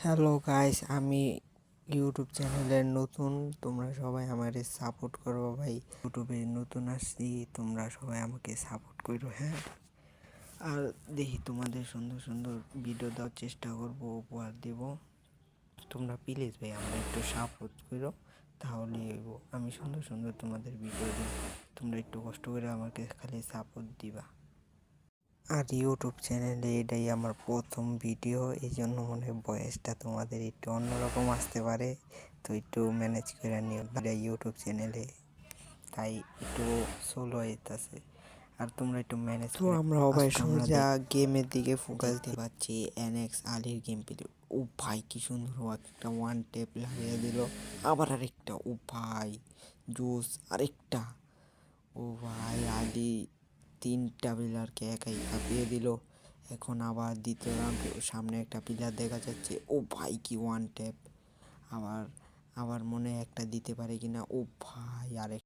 Hello guys, আমি YouTube চ্যানেলের নতুন। তোমরা সবাই আমারে সাপোর্ট করো ভাই। ইউটিউবে নতুন আসছি, তোমরা সবাই আমাকে সাপোর্ট করো। হ্যাঁ, আর দেখি তোমাদের সুন্দর সুন্দর ভিডিও দেওয়ার চেষ্টা করব, উপহার দেব। তোমরা প্লিজ ভাই আমার একটু সাপোর্ট করো, তাহলে আমি সুন্দর সুন্দর তোমাদের ভিডিও দিই। তোমরা একটু কষ্ট করে আমাকে খালি সাপোর্ট দিবা। আর ইউটিউব চ্যানেলে এটাই আমার প্রথম ভিডিও, এই জন্য মনে হয় ভয়েসটা তোমাদের একটু অন্যরকম আসতে পারে, তো একটু ম্যানেজ করে নিও। ইউটিউব চ্যানেলে তাই একটু সোলো হইতেছে, আর তোমরা একটু ম্যানেজ করে। আমরা সবাই সোজা গেমের দিকে ফোকাস দিতে পাচ্ছি। এনএক্স আলির গেম প্লে, ও ভাই কি সুন্দর একটা ওয়ান টেপ লাগিয়ে দিল। আবার আরেকটা, ও ভাই জুস, আরেকটা, ও ভাই আলি তিনটা পিলারকে একাই কাঁপিয়ে দিল। এখন আবার দ্বিতীয় রাউন্ড, সামনে একটা পিলার দেখা যাচ্ছে। ও ভাই কি ওয়ান ট্যাপ, আবার আবার মনে একটা দিতে পারে কিনা। ও ভাই আরেক